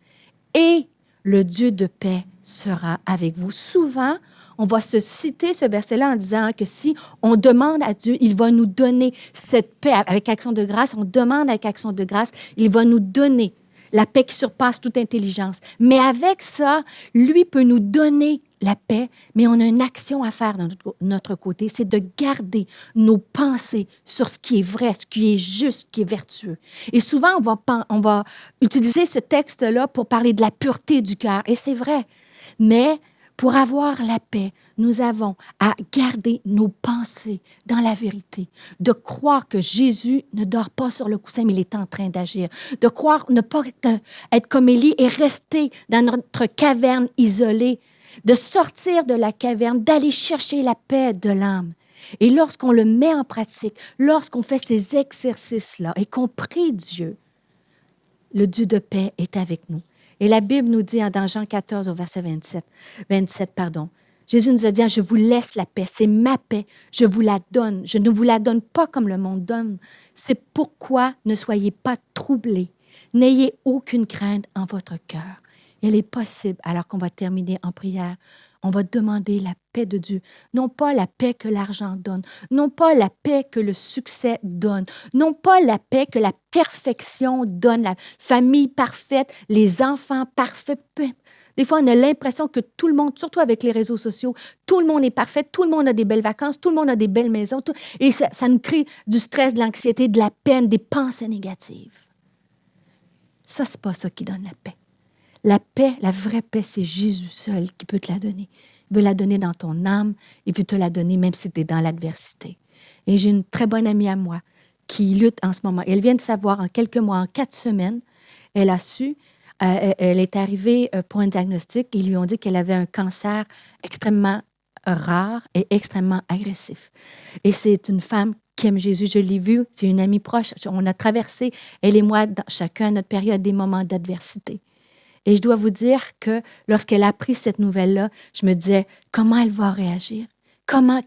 et le Dieu de paix sera avec vous. Souvent, on va se citer ce verset-là en disant que si on demande à Dieu, il va nous donner cette paix avec action de grâce. On demande avec action de grâce, il va nous donner la paix qui surpasse toute intelligence. Mais avec ça, lui peut nous donner la paix, mais on a une action à faire de notre côté, c'est de garder nos pensées sur ce qui est vrai, ce qui est juste, ce qui est vertueux. Et souvent, on va utiliser ce texte-là pour parler de la pureté du cœur, et c'est vrai. Mais pour avoir la paix, nous avons à garder nos pensées dans la vérité, de croire que Jésus ne dort pas sur le coussin, mais il est en train d'agir, de croire ne pas être comme Élie et rester dans notre caverne isolée, de sortir de la caverne, d'aller chercher la paix de l'âme. Et lorsqu'on le met en pratique, lorsqu'on fait ces exercices-là et qu'on prie Dieu, le Dieu de paix est avec nous. Et la Bible nous dit dans Jean 14 au verset 27, Jésus nous a dit, je vous laisse la paix, c'est ma paix, je vous la donne. Je ne vous la donne pas comme le monde donne. C'est pourquoi ne soyez pas troublés, n'ayez aucune crainte en votre cœur. Il est possible, alors qu'on va terminer en prière, on va demander la paix de Dieu. Non pas la paix que l'argent donne, non pas la paix que le succès donne, non pas la paix que la perfection donne, la famille parfaite, les enfants parfaits. Des fois, on a l'impression que tout le monde, surtout avec les réseaux sociaux, tout le monde est parfait, tout le monde a des belles vacances, tout le monde a des belles maisons. Et ça nous crée du stress, de l'anxiété, de la peine, des pensées négatives. Ça, c'est pas ça qui donne la paix. La paix, la vraie paix, c'est Jésus seul qui peut te la donner. Il veut la donner dans ton âme, il veut te la donner même si tu es dans l'adversité. Et j'ai une très bonne amie à moi qui lutte en ce moment. Elle vient de savoir en quelques mois, en 4 semaines, elle a su, elle est arrivée pour un diagnostic. Ils lui ont dit qu'elle avait un cancer extrêmement rare et extrêmement agressif. Et c'est une femme qui aime Jésus. Je l'ai vue, c'est une amie proche. On a traversé, elle et moi, chacun à notre période, des moments d'adversité. Et je dois vous dire que lorsqu'elle a appris cette nouvelle-là, je me disais, comment elle va réagir?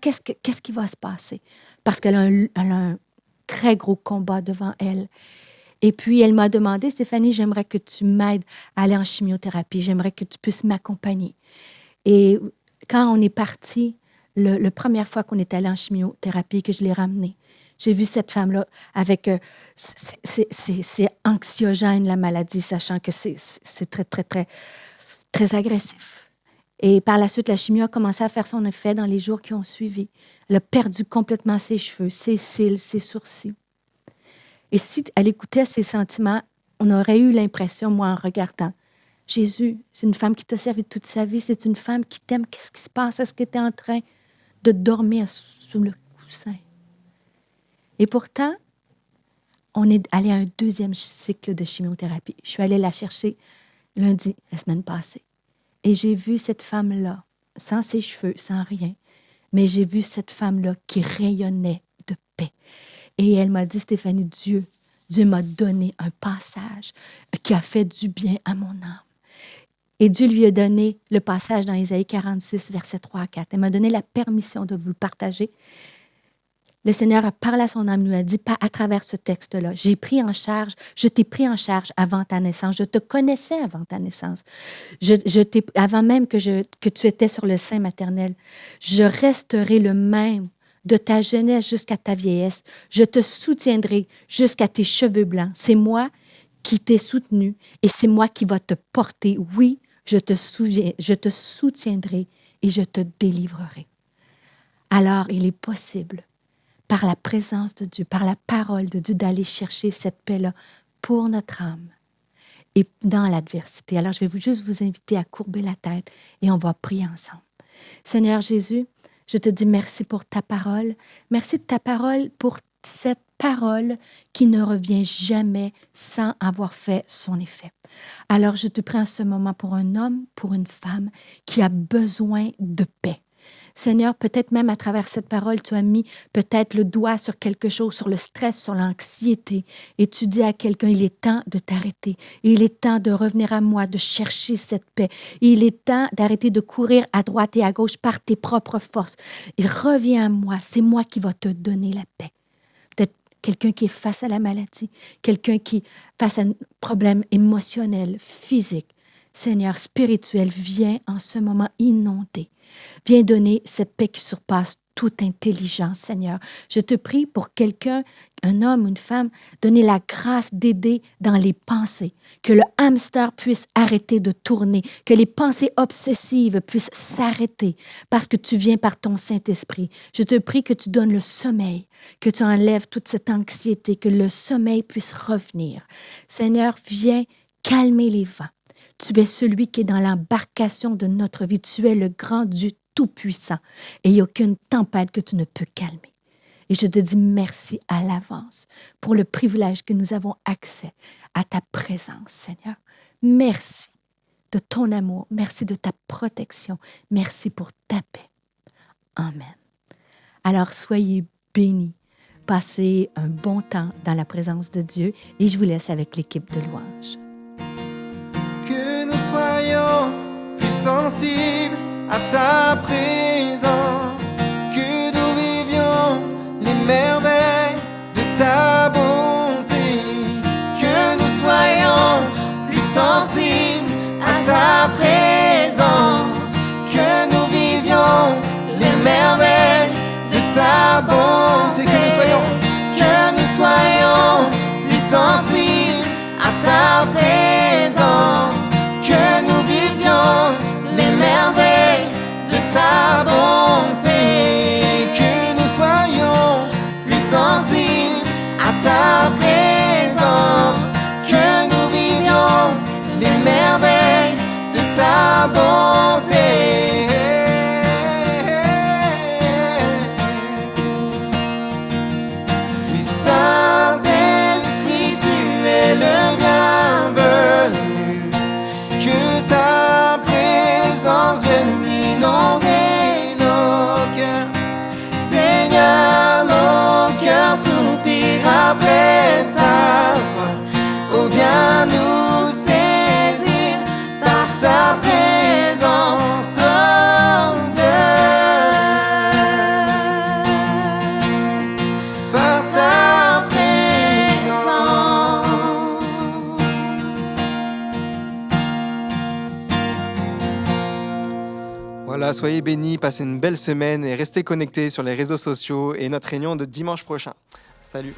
Qu'est-ce qui va se passer? Parce qu'elle a un très gros combat devant elle. Et puis, elle m'a demandé, Stéphanie, j'aimerais que tu m'aides à aller en chimiothérapie. J'aimerais que tu puisses m'accompagner. Et quand on est parti, la première fois qu'on est allé en chimiothérapie, que je l'ai ramenée, j'ai vu cette femme-là avec... c'est anxiogène, la maladie, sachant que c'est très, très, très, très agressif. Et par la suite, la chimio a commencé à faire son effet dans les jours qui ont suivi. Elle a perdu complètement ses cheveux, ses cils, ses sourcils. Et si elle écoutait ses sentiments, on aurait eu l'impression, moi, en regardant, Jésus, c'est une femme qui t'a servi toute sa vie, c'est une femme qui t'aime. Qu'est-ce qui se passe? Est-ce que tu es en train de dormir sous le coussin? Et pourtant, on est allé à un 2e cycle de chimiothérapie. Je suis allée la chercher lundi, la semaine passée. Et j'ai vu cette femme-là, sans ses cheveux, sans rien, mais j'ai vu cette femme-là qui rayonnait de paix. Et elle m'a dit, Stéphanie, Dieu m'a donné un passage qui a fait du bien à mon âme. Et Dieu lui a donné le passage dans Isaïe 46, versets 3 à 4. Elle m'a donné la permission de vous le partager. Le Seigneur a parlé à son âme, lui a dit, pas à travers ce texte-là, je t'ai pris en charge avant ta naissance, je te connaissais avant ta naissance, avant même que tu étais sur le sein maternel. Je resterai le même de ta jeunesse jusqu'à ta vieillesse. Je te soutiendrai jusqu'à tes cheveux blancs. C'est moi qui t'ai soutenu et c'est moi qui va te porter. Oui, je te soutiendrai et je te délivrerai. Alors, il est possible, par la présence de Dieu, par la parole de Dieu, d'aller chercher cette paix-là pour notre âme et dans l'adversité. Alors, je vais juste vous inviter à courber la tête et on va prier ensemble. Seigneur Jésus, je te dis merci pour ta parole. Merci de ta parole pour cette parole qui ne revient jamais sans avoir fait son effet. Alors, je te prie en ce moment pour un homme, pour une femme qui a besoin de paix. Seigneur, peut-être même à travers cette parole, tu as mis peut-être le doigt sur quelque chose, sur le stress, sur l'anxiété. Et tu dis à quelqu'un, il est temps de t'arrêter. Il est temps de revenir à moi, de chercher cette paix. Il est temps d'arrêter de courir à droite et à gauche par tes propres forces. Et reviens à moi, c'est moi qui va te donner la paix. Peut-être quelqu'un qui est face à la maladie, quelqu'un qui est face à un problème émotionnel, physique. Seigneur, spirituel, viens en ce moment inonder. Viens donner cette paix qui surpasse toute intelligence, Seigneur. Je te prie pour quelqu'un, un homme ou une femme, donner la grâce d'aider dans les pensées, que le hamster puisse arrêter de tourner, que les pensées obsessives puissent s'arrêter parce que tu viens par ton Saint-Esprit. Je te prie que tu donnes le sommeil, que tu enlèves toute cette anxiété, que le sommeil puisse revenir. Seigneur, viens calmer les vents. Tu es celui qui est dans l'embarcation de notre vie. Tu es le grand Dieu tout-puissant. Et il n'y a aucune tempête que tu ne peux calmer. Et je te dis merci à l'avance pour le privilège que nous avons accès à ta présence, Seigneur. Merci de ton amour. Merci de ta protection. Merci pour ta paix. Amen. Alors, soyez bénis. Passez un bon temps dans la présence de Dieu et je vous laisse avec l'équipe de louanges. Que nous soyons plus sensibles à ta présence, que nous vivions les merveilles de ta bonté, que nous soyons plus sensibles à ta présence, que nous vivions les merveilles de ta bonté, que nous soyons plus sensibles à ta présence, que nous vivions les merveilles de ta bonté, que nous soyons plus sensibles à ta présence, que nous vivions les merveilles de ta bonté. Oui, Saint-Esprit, tu es le bienvenu, que ta présence vienne inonder nos cœurs. Seigneur, nos cœurs soupirent après ta voix. Oh, viens nous saisir par ta présence, oh Dieu, par ta présence. Voilà, soyez bénis, passez une belle semaine et restez connectés sur les réseaux sociaux et notre réunion de dimanche prochain. Salut!